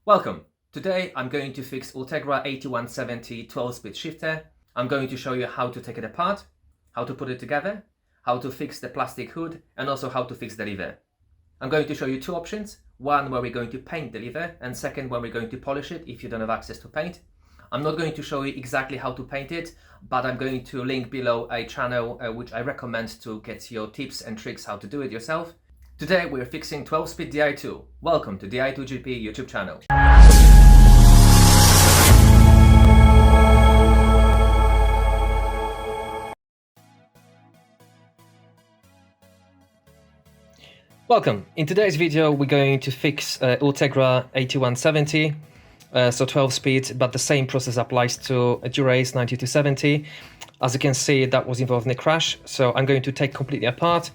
Welcome! Today I'm going to fix Ultegra 8170 12-speed shifter. I'm going to show you how to take it apart, how to put it together, how to fix the plastic hood, and also how to fix the lever. I'm going to show you two options, one where we're going to paint the lever, and second where we're going to polish it if you don't have access to paint. I'm not going to show you exactly how to paint it, but I'm going to link below a channel which I recommend to get your tips and tricks how to do it yourself. Today we're fixing 12-speed Di2. Welcome to Di2GP YouTube channel. Welcome. In today's video we're going to fix Ultegra 8170, so 12-speed, but the same process applies to a Dura-Ace 9270. As you can see, that was involved in a crash, so I'm going to take completely apart.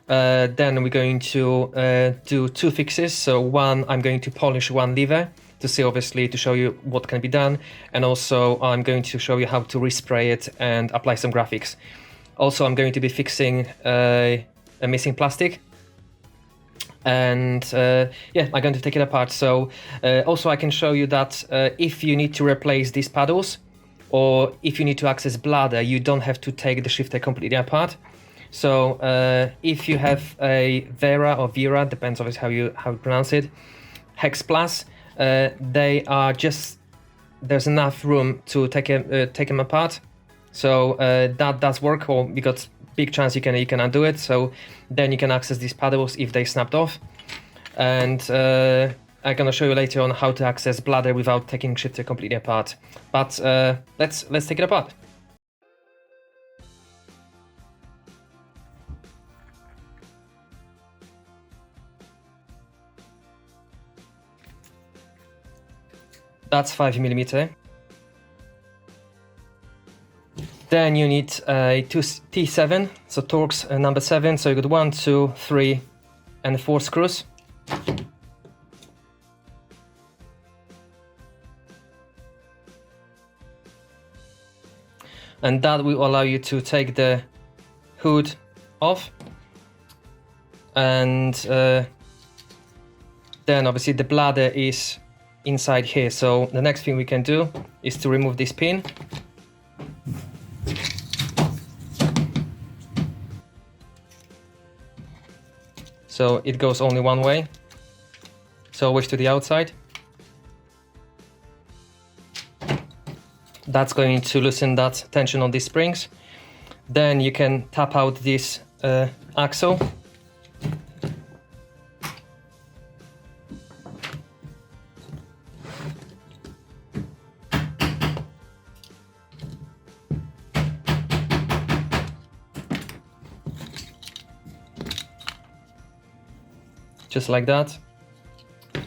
Then we're going to do two fixes. So one, I'm going to polish one lever to see, obviously, to show you what can be done, and also I'm going to show you how to respray it and apply some graphics. Also, I'm going to be fixing a missing plastic, and yeah, I'm going to take it apart. So also I can show you that if you need to replace these paddles, or if you need to access bladder, you don't have to take the shifter completely apart. So if you have a Vera or Vera, depends obviously how you pronounce it, Hex Plus, they are just, there's enough room to take them apart. So that does work, or you got big chance you can undo it. So then you can access these paddles if they snapped off. And I'm gonna show you later on how to access bladder without taking shifter completely apart. But let's take it apart. That's 5mm. Then you need a T7, so Torx number 7. So you got 1, 2, 3, and 4 screws. And that will allow you to take the hood off. And then obviously the bladder is inside here. So the next thing we can do is to remove this pin. So it goes only one way, so always to the outside. That's going to loosen that tension on these springs. Then you can tap out this axle. Just like that,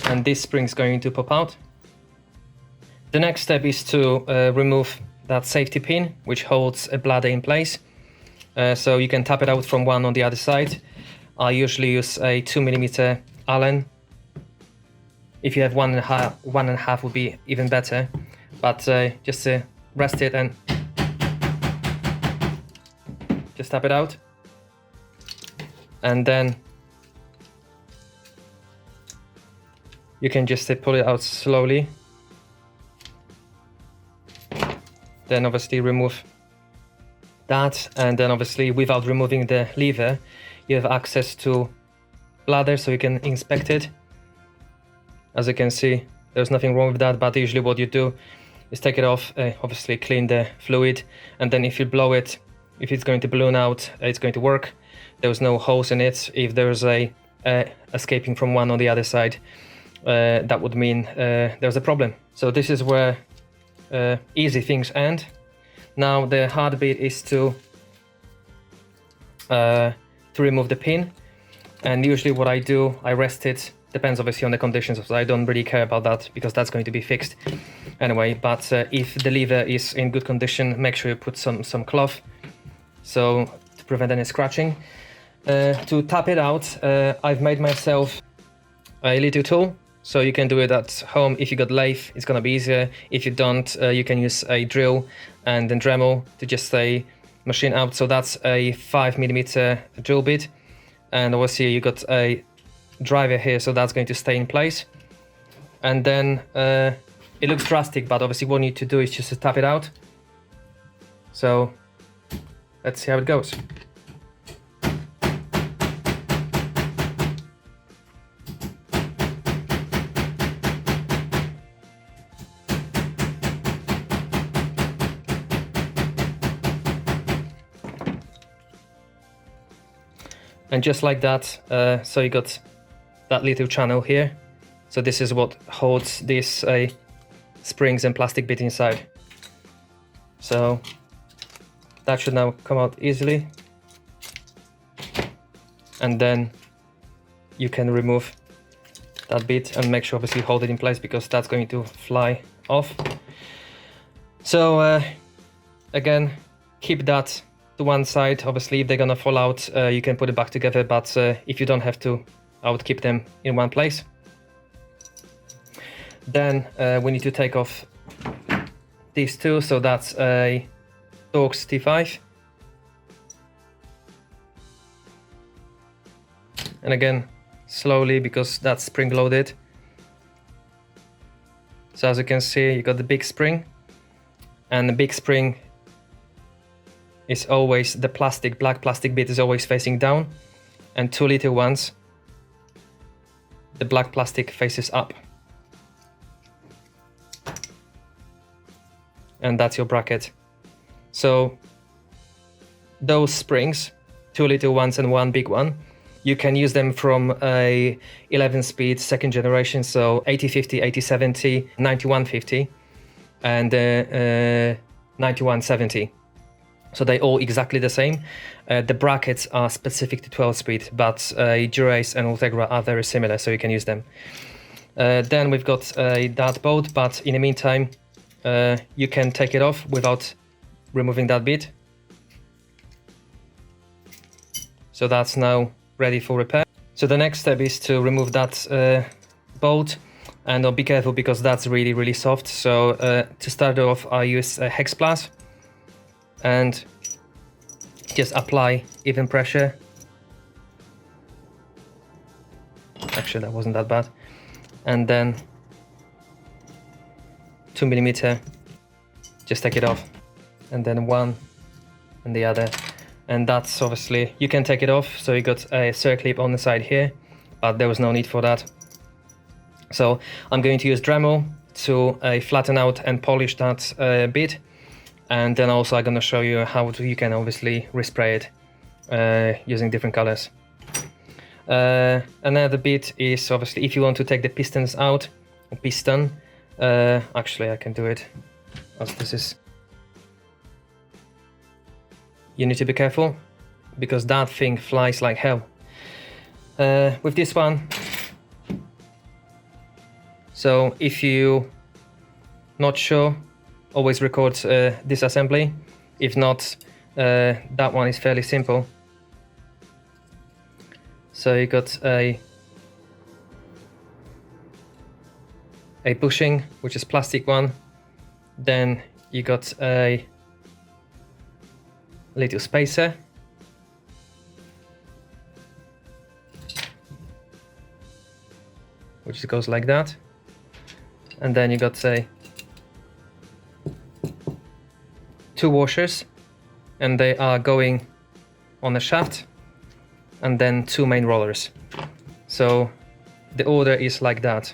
and this spring is going to pop out. The next step is to remove that safety pin which holds a bladder in place. So you can tap it out from one on the other side. I usually use a 2mm Allen. If you have 1.5 would be even better, but just rest it and just tap it out, and then you can just pull it out slowly. Then obviously remove that, and then obviously without removing the lever, you have access to bladder, so you can inspect it. As you can see, there's nothing wrong with that, but usually what you do is take it off, obviously clean the fluid, and then if you blow it, if it's going to balloon out, it's going to work. There's no holes in it. If there's a escaping from one on the other side, that would mean there's a problem. So this is where easy things end. Now the hard bit is to remove the pin, and usually what I do, I rest it. Depends obviously on the conditions, so I don't really care about that because that's going to be fixed anyway. But if the lever is in good condition, make sure you put some cloth, so to prevent any scratching. To tap it out, I've made myself a little tool. So you can do it at home. If you got lathe, it's gonna be easier. If you don't, you can use a drill and then Dremel to just machine out. So that's a 5mm drill bit, and obviously you got a driver here, so that's going to stay in place. and then it looks drastic, but obviously what you need to do is just to tap it out. So let's see how it goes. And just like that, so you got that little channel here. So this is what holds these springs and plastic bit inside. So that should now come out easily. And then you can remove that bit and make sure obviously hold it in place, because that's going to fly off. So again, keep that to one side. Obviously if they're gonna fall out, you can put it back together, but if you don't have to, I would keep them in one place. Then we need to take off these two. So that's a Torx T5, and again slowly, because that's spring loaded. So as you can see, you got the big spring, and the big spring is always, the plastic, black plastic bit is always facing down, and two little ones, the black plastic faces up. And that's your bracket. So those springs, two little ones and one big one, you can use them from a 11-speed second generation, so 8050, 8070, 9150, and 9170. So they all exactly the same. The brackets are specific to 12-speed, but Dura-Ace and Ultegra are very similar, so you can use them. Then we've got that bolt, but in the meantime, you can take it off without removing that bit. So that's now ready for repair. So the next step is to remove that bolt, and be careful because that's really, really soft. So to start off, I use a hex plus and just apply even pressure. Actually, that wasn't that bad. And then 2mm, just take it off, and then one and the other. And that's obviously, you can take it off, so you got a circlip on the side here, but there was no need for that. So I'm going to use Dremel to flatten out and polish that bit, and then also I'm going to show you how you can obviously respray it using different colors. Another bit is obviously if you want to take the pistons out, actually I can do it as this is. You need to be careful because that thing flies like hell. With this one, so if you not sure, always record disassembly. If not, that one is fairly simple. So you got a bushing, which is plastic one. Then you got a little spacer, which goes like that. And then you got say 2 washers, and they are going on the shaft, and then 2 main rollers. So the order is like that.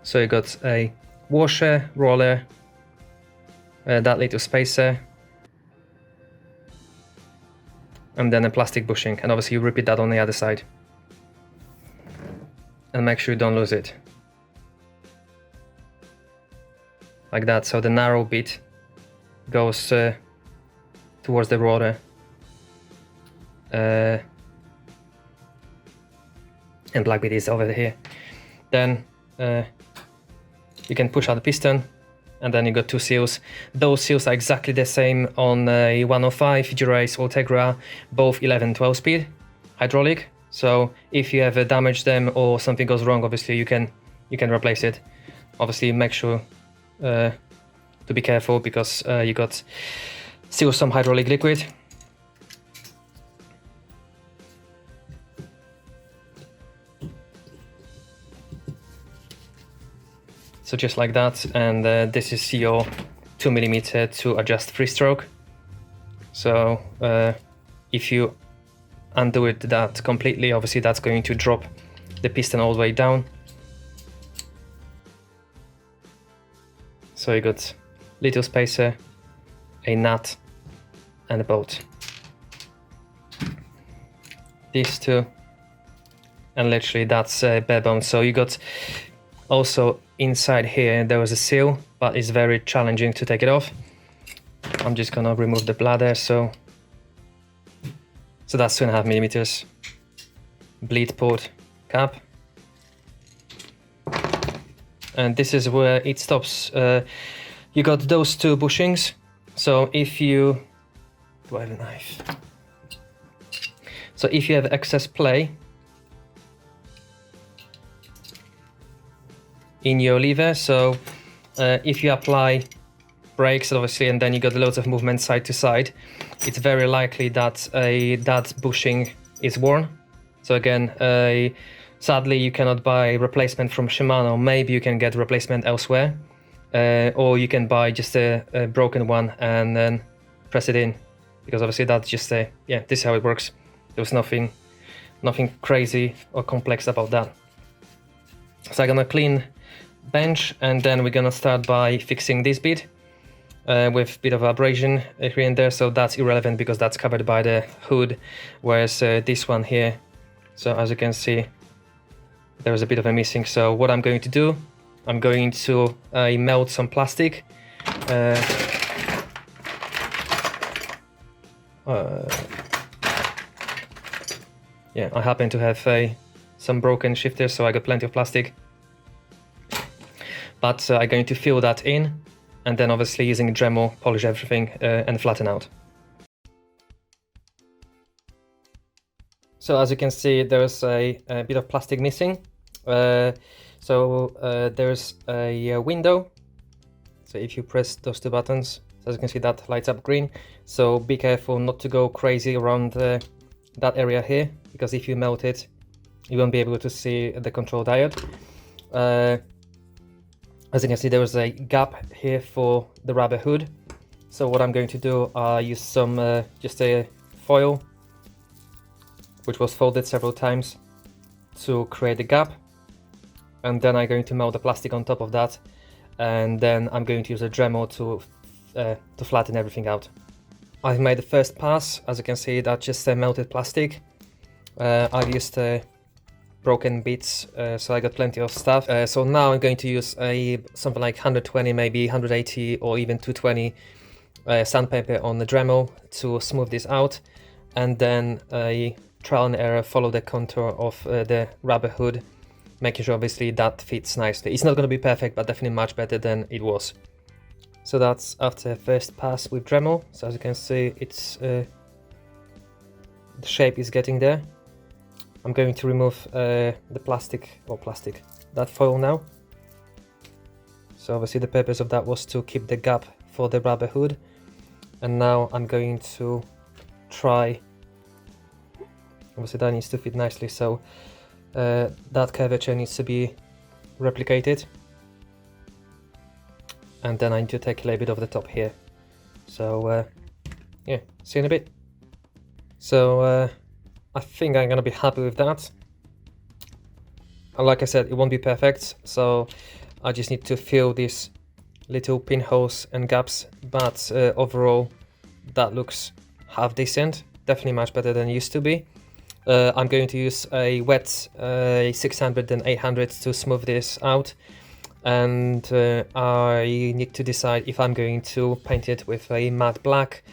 So you got a washer, roller, that little spacer, and then a plastic bushing, and obviously you repeat that on the other side. And make sure you don't lose it. Like that, so the narrow bit goes towards the roller. And black bit is over here. Then you can push out the piston, and then you got 2 seals. Those seals are exactly the same on a 105, Dura-Ace, Ultegra, both 11-12 speed hydraulic. So if you ever damage them or something goes wrong, obviously you can replace it. Obviously make sure to be careful because you got still some hydraulic liquid. So just like that, and this is your 2mm to adjust free stroke. So if you undo it that completely, obviously that's going to drop the piston all the way down. So you got little spacer, a nut and a bolt. These two, and literally that's bare bones. So you got also inside here there was a seal, but it's very challenging to take it off. I'm just gonna remove the bladder. So that's 2.5mm bleed port cap, and this is where it stops. You got those two bushings. So if you do I have a knife? So if you have excess play in your lever, so if you apply brakes obviously and then you got loads of movement side to side, it's very likely that that bushing is worn. So again, sadly you cannot buy replacement from Shimano. Maybe you can get replacement elsewhere, or you can buy just a broken one and then press it in, because obviously that's just yeah, this is how it works. There's nothing crazy or complex about that. So I'm gonna clean bench, and then we're gonna start by fixing this bit with a bit of abrasion here and there. So that's irrelevant because that's covered by the hood, whereas this one here, so as you can see, there's a bit of a missing. So what I'm going to do, I'm going to melt some plastic. Yeah, I happen to have some broken shifters, so I got plenty of plastic. But I'm going to fill that in, and then obviously using a Dremel, polish everything and flatten out. So as you can see, there's a bit of plastic missing. There's a window. So if you press those two buttons, as you can see, that lights up green. So be careful not to go crazy around that area here, because if you melt it, you won't be able to see the control diode. As you can see, there was a gap here for the rubber hood. So what I'm going to do, use some just a foil, which was folded several times to create the gap, and then I'm going to melt the plastic on top of that, and then I'm going to use a Dremel to flatten everything out. I've made the first pass. As you can see, that's just melted plastic. I've used broken bits, so I got plenty of stuff. So now I'm going to use something like 120, maybe 180 or even 220 sandpaper on the Dremel to smooth this out, and then trial and error, follow the contour of the rubber hood, making sure obviously that fits nicely. It's not going to be perfect, but definitely much better than it was. So that's after first pass with Dremel. So as you can see, it's the shape is getting there. I'm going to remove the that foil now. So obviously the purpose of that was to keep the gap for the rubber hood, and now I'm going to try, obviously that needs to fit nicely, so that curvature needs to be replicated, and then I need to take a little bit of the top here. So yeah, see you in a bit. So I think I'm gonna be happy with that. And like I said, it won't be perfect, so I just need to fill these little pinholes and gaps, but overall that looks half decent, definitely much better than it used to be. I'm going to use a wet 600 and 800 to smooth this out, and I need to decide if I'm going to paint it with a matte black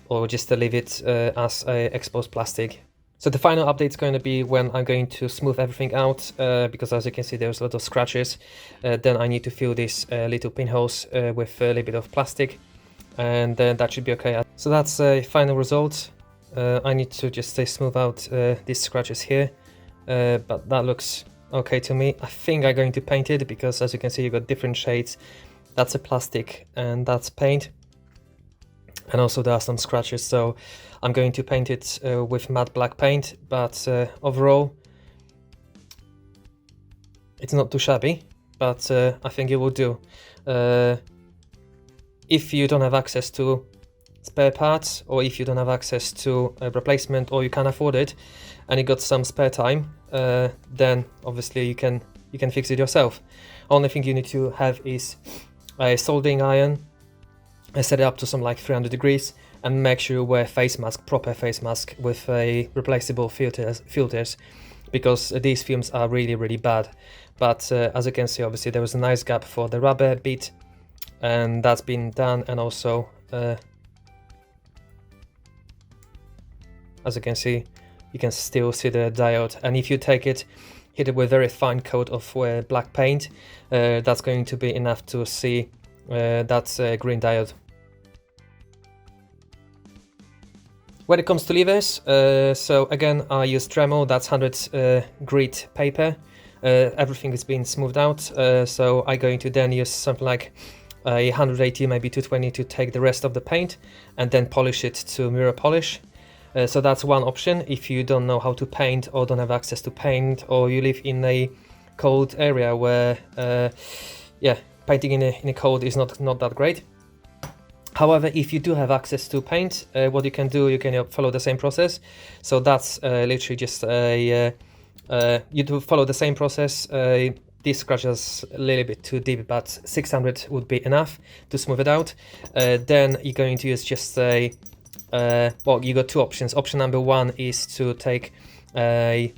or just to leave it as exposed plastic. So the final update is going to be when I'm going to smooth everything out, because as you can see there's a lot of scratches. Then I need to fill these little pinholes with a little bit of plastic, and that should be okay. So that's a final result. I need to just smooth out these scratches here, but that looks okay to me. I think I'm going to paint it because as you can see you've got different shades. That's a plastic and that's paint, and also there are some scratches, so I'm going to paint it with matte black paint, but overall it's not too shabby. but I think it will do. If you don't have access to spare parts, or if you don't have access to a replacement, or you can't afford it and you got some spare time, then obviously you can fix it yourself. Only thing you need to have is a soldering iron. I set it up to some like 300 degrees, and make sure you wear face mask, proper face mask with a replaceable filters, because these fumes are really bad. But as you can see, obviously there was a nice gap for the rubber bit, and that's been done. And also as you can see, you can still see the diode, and if you take it, hit it with a very fine coat of black paint, that's going to be enough to see that's a green diode. When it comes to levers, so again I use Dremel, that's 100 grit paper. Everything is being smoothed out, so I'm going to then use something like 180, maybe 220 to take the rest of the paint and then polish it to mirror polish. So that's one option if you don't know how to paint, or don't have access to paint, or you live in a cold area where painting in a cold is not that great. However, if you do have access to paint, what you can do, you can follow the same process. So that's literally just you do follow the same process. This scratch is a little bit too deep, but 600 would be enough to smooth it out. Then you're going to use just a well, you got two options. Option number one is to take a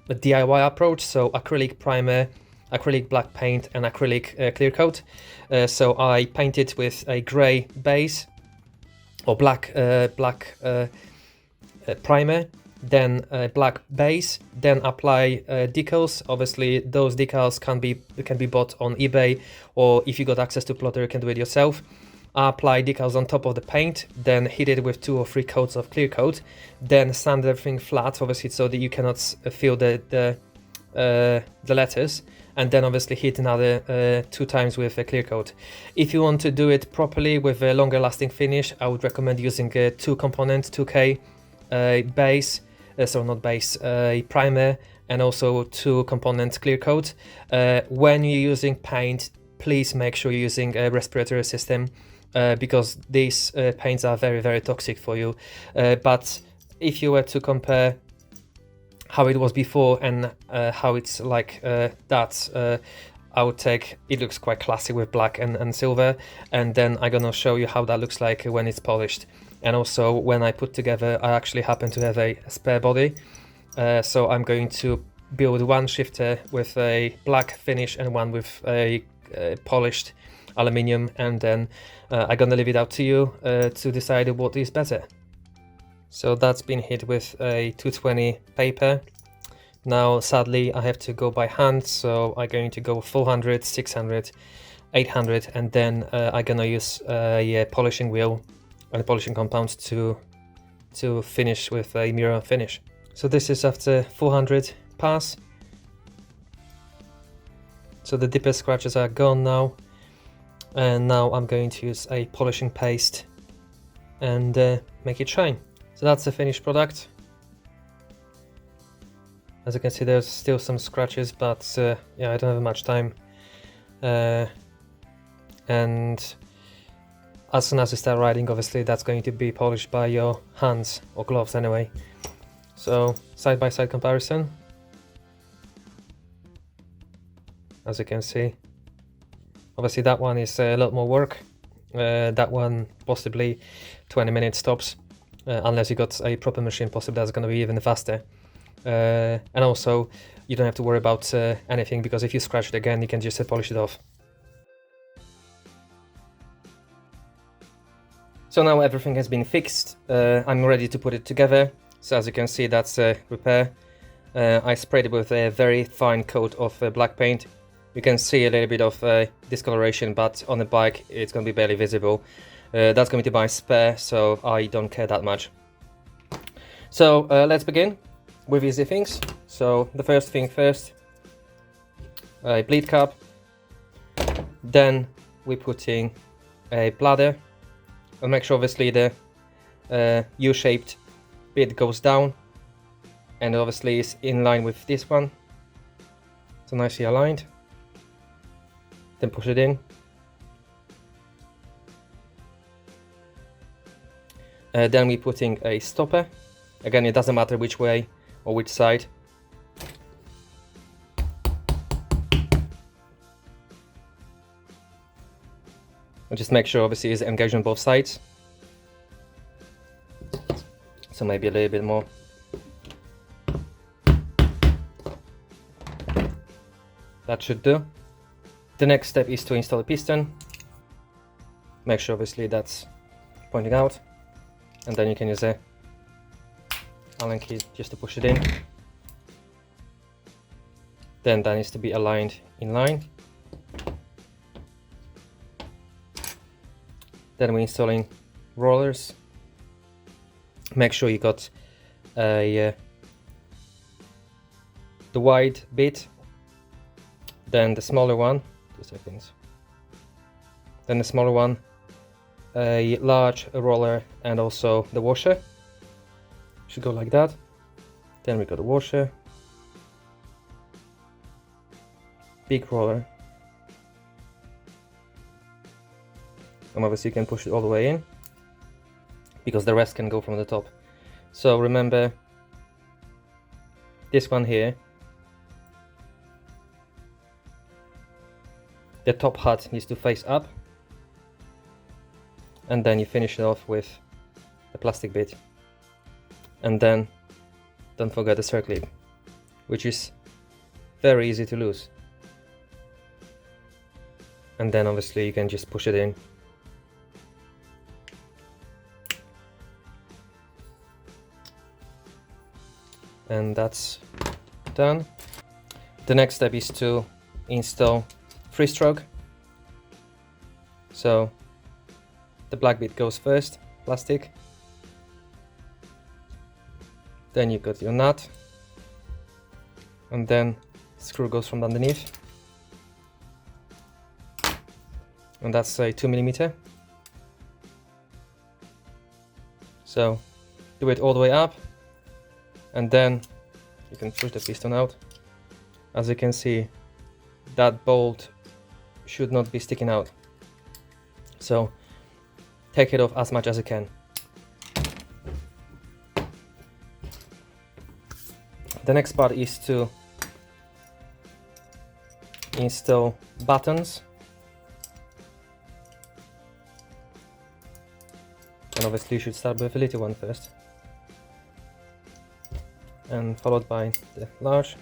DIY approach, so acrylic primer, acrylic black paint, and acrylic clear coat. So I painted with a grey base or black primer, then black base, then apply decals. Obviously those decals can be bought on eBay, or if you got access to plotter you can do it yourself. Apply decals on top of the paint, then hit it with 2 or 3 coats of clear coat, then sand everything flat, obviously, so that you cannot feel the letters, and then obviously hit another 2 times with a clear coat. If you want to do it properly with a longer lasting finish, I would recommend using a 2-component 2K base, so not base, primer, and also 2-component clear coat. When you're using paint, please make sure you're using a respiratory system, because these paints are very toxic for you. But if you were to compare how it was before and how it's like that, I would take, it looks quite classy with black and silver, and then I'm gonna show you how that looks like when it's polished. And also when I put together, I actually happen to have a spare body, so I'm going to build one shifter with a black finish and one with a polished aluminium, and then I'm gonna leave it out to you to decide what is better. So that's been hit with a 220 paper. Now sadly I have to go by hand, so I'm going to go 400, 600, 800, and then I'm gonna use a polishing wheel and a polishing compound to finish with a mirror finish. So this is after 400 pass. So the deeper scratches are gone now, and now I'm going to use a polishing paste and make it shine. So that's the finished product. As you can see, there's still some scratches, but yeah, I don't have much time, and as soon as you start riding, obviously that's going to be polished by your hands or gloves anyway. So side-by-side comparison. As you can see, obviously that one is a lot more work. That one possibly 20 minutes tops, unless you got a proper machine, possibly that's going to be even faster. And also you don't have to worry about anything, because if you scratch it again you can just polish it off. So now everything has been fixed. I'm ready to put it together. So as you can see, that's a repair. I sprayed it with a very fine coat of black paint. You can see a little bit of discoloration, but on the bike it's going to be barely visible. That's going to be my spare, so I don't care that much. So let's begin with easy things. So the first thing first, a bleed cap. Then we're putting a bladder. I'll make sure obviously the U-shaped bit goes down, and obviously is in line with this one, so nicely aligned. then push it in. Then we're putting a stopper. Again, it doesn't matter which way or which side. And just make sure obviously it's engaged on both sides. So maybe a little bit more. That should do. The next step is to install a piston. Make sure obviously that's pointing out. And then you can use a Allen key just to push it in. Then that needs to be aligned in line. Then we're installing rollers. Make sure you got the wide bit, then the smaller one, 2 seconds, then the smaller one, a large roller, and also the washer. Should go like that. Then we got the washer, big roller, and obviously you can push it all the way in, because the rest can go from the top. So remember, this one here, the top hat needs to face up, and then you finish it off with the plastic bit. And then don't forget the circlip, which is very easy to lose. And then obviously you can just push it in. And that's done. The next step is to install free stroke. So the black bit goes first, plastic. Then you got your nut, and then screw goes from underneath, and that's a 2mm. So do it all the way up, and then you can push the piston out. As you can see, that bolt should not be sticking out, so take it off as much as you can. The next part is to install buttons, and obviously you should start with the little one first, and followed by the large.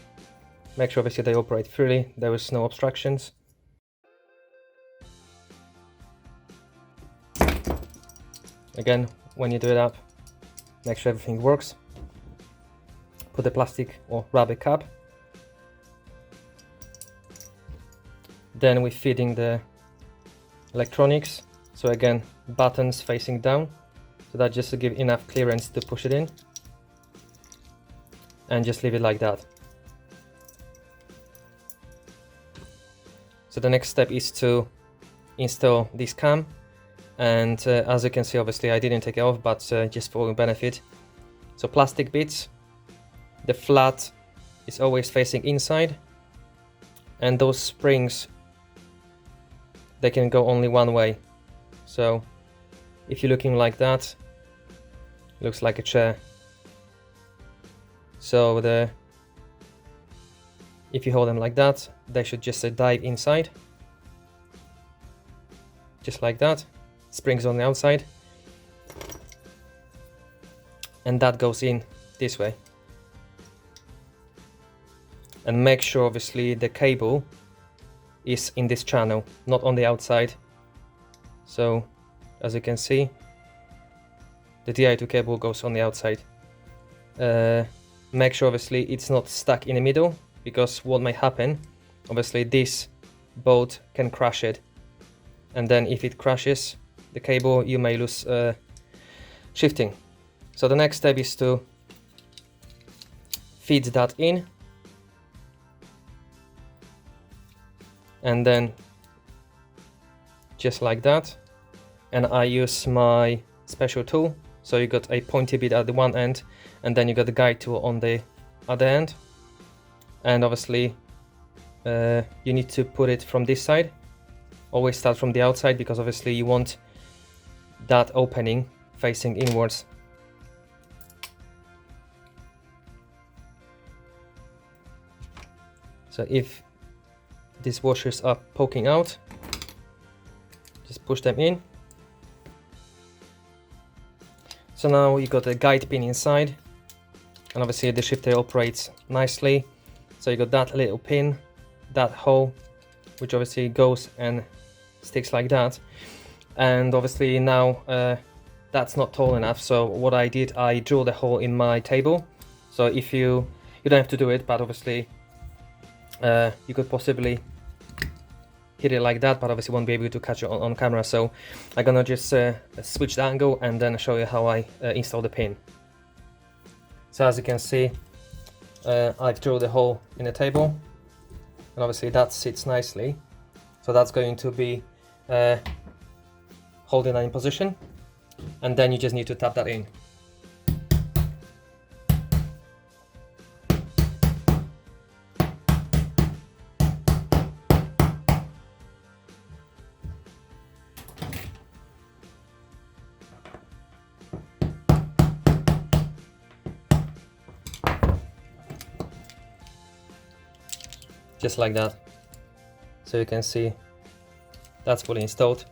Make sure obviously they operate freely, there is no obstructions. Again, when you do it up, make sure everything works. Put the plastic or rubber cap. Then we're feeding the electronics. So again, buttons facing down. So that just to give enough clearance to push it in. And just leave it like that. So the next step is to install this cam. And as you can see, obviously I didn't take it off, but just for your benefit. So plastic bits. The flat is always facing inside, and those springs, they can go only one way. So if you're looking like that, it looks like a chair. So if you hold them like that, they should just dive inside, just like that. Springs on the outside, and that goes in this way. And make sure obviously the cable is in this channel, not on the outside. So as you can see, the Di2 cable goes on the outside. Make sure obviously it's not stuck in the middle, because what may happen, obviously this bolt can crash it, and then if it crashes the cable, you may lose shifting. So the next step is to feed that in, and then just like that. And I use my special tool, so you got a pointy bit at the one end, and then you got the guide tool on the other end. And obviously you need to put it from this side, always start from the outside, because obviously you want that opening facing inwards. So if these washers are poking out, just push them in. So now you got a guide pin inside, and obviously the shifter operates nicely. So you got that little pin, that hole, which obviously goes and sticks like that. And obviously now that's not tall enough, so what I did, I drilled a hole in my table. So if you don't have to do it, but obviously you could possibly hit it like that, but obviously won't be able to catch it on camera. So I'm gonna just switch the angle and then show you how I install the pin. So as you can see, I've drilled a hole in the table, and obviously that sits nicely. So that's going to be holding that in position, and then you just need to tap that in. Just like that. So you can see that's fully installed,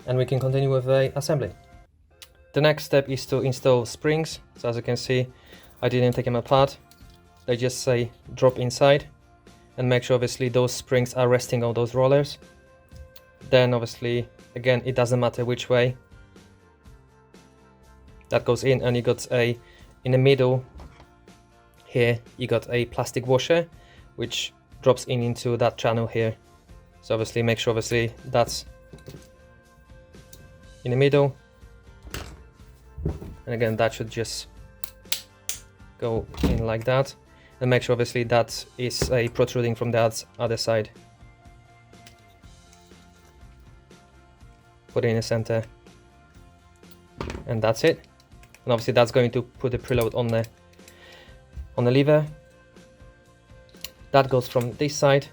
and we can continue with the assembly. The next step is to install springs. So as you can see, I didn't take them apart. They just say drop inside, and make sure obviously those springs are resting on those rollers. Then obviously, again, it doesn't matter which way that goes in, and you got in the middle here, you got a plastic washer which drops into that channel here. So obviously make sure obviously that's in the middle, and again that should just go in like that, and make sure obviously that is protruding from the other side. Put it in the center, and that's it. And obviously that's going to put the preload on the lever. That goes from this side,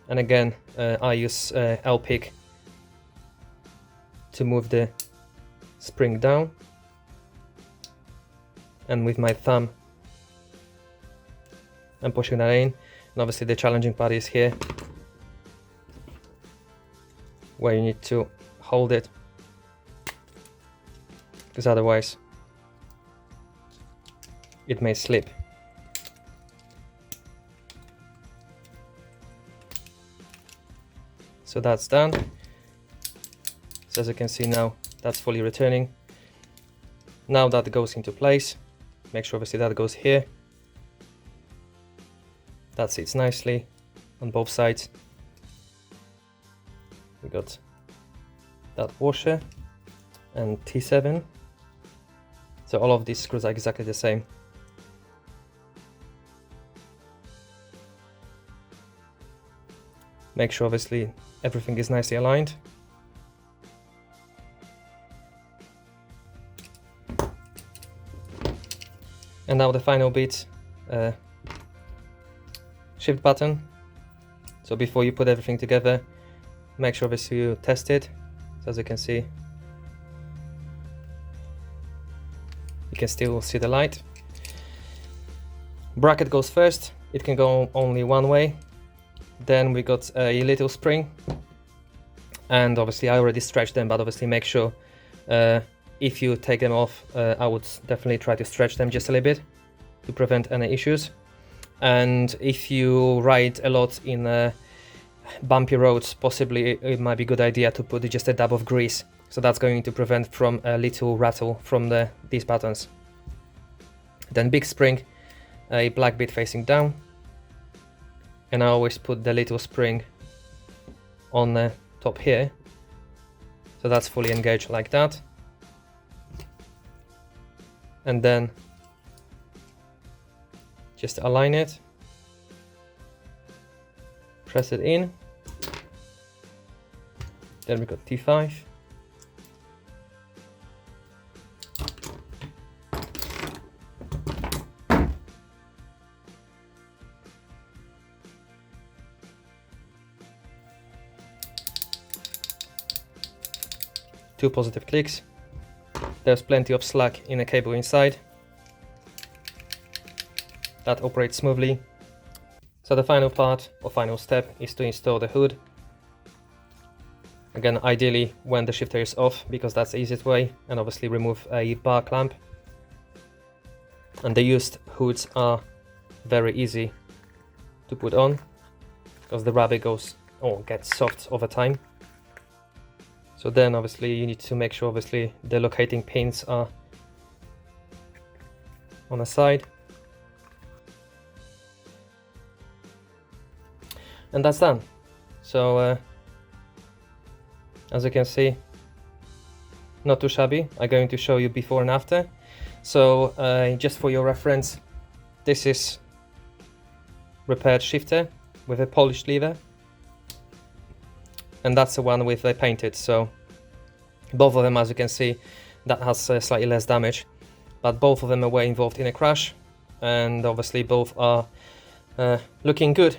and again I use L-pick to move the spring down, and with my thumb I'm pushing that in. And obviously the challenging part is here, where you need to hold it, because otherwise it may slip. So that's done. So as you can see now, that's fully returning. Now that goes into place, make sure obviously that goes here. That sits nicely on both sides. We got that washer and T7. So all of these screws are exactly the same. Make sure obviously everything is nicely aligned. And now the final bit, shift button. So before you put everything together, make sure obviously you test it. So as you can see, you can still see the light. Bracket goes first. It can go only one way. Then we got a little spring, and obviously I already stretched them, but obviously make sure if you take them off, I would definitely try to stretch them just a little bit to prevent any issues. And if you ride a lot in bumpy roads, possibly it might be a good idea to put just a dab of grease, so that's going to prevent from a little rattle from these buttons. Then big spring, a black bit facing down, and I always put the little spring on the top here, so that's fully engaged like that. And then just align it, press it in. Then we got T5. 2 positive clicks. There's plenty of slack in the cable inside. That operates smoothly. So the final part, or final step, is to install the hood. Again, ideally when the shifter is off, because that's the easiest way, and obviously remove a bar clamp. And the used hoods are very easy to put on, because the rubber gets soft over time. So then obviously you need to make sure obviously the locating pins are on the side. And that's done. So as you can see, not too shabby. I'm going to show you before and after. So just for your reference, this is repaired shifter with a polished lever, and that's the one with painted. So both of them, as you can see, that has slightly less damage, but both of them were involved in a crash, and obviously both are looking good.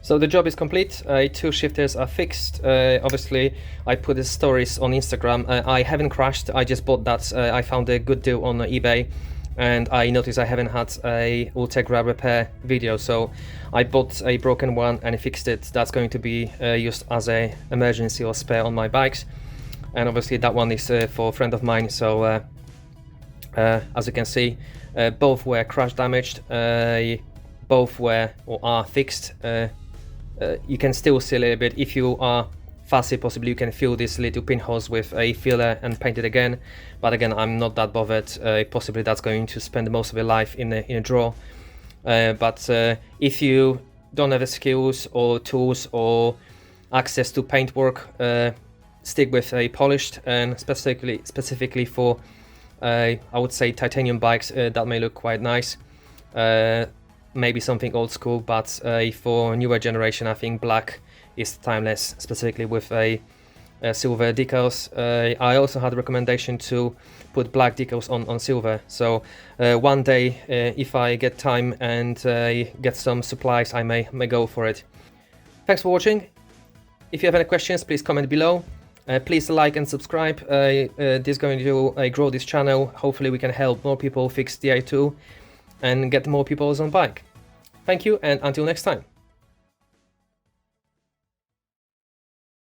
So the job is complete. 2 shifters are fixed. Obviously I put the stories on Instagram. I haven't crashed, I just bought that. I found a good deal on eBay, and I noticed I haven't had a Ultegra repair video, so I bought a broken one and fixed it. That's going to be used as a emergency or spare on my bikes, and obviously that one is for a friend of mine. So as you can see, both were crash damaged, both were or are fixed. You can still see a little bit. If you are fussy, possibly you can fill these little pinholes with a filler and paint it again, but again, I'm not that bothered. Possibly that's going to spend most of your life in a drawer. But if you don't have the skills or tools or access to paintwork, stick with a polished, and specifically for I would say titanium bikes, that may look quite nice. Maybe something old school, but for newer generation, I think black is timeless, specifically with a silver decals. I also had a recommendation to put black decals on silver. So one day, if I get time and get some supplies, I may go for it. Thanks for watching. If you have any questions, please comment below. Please like and subscribe. This is going to grow this channel. Hopefully we can help more people fix the i2 and get more people on bike. Thank you, and until next time.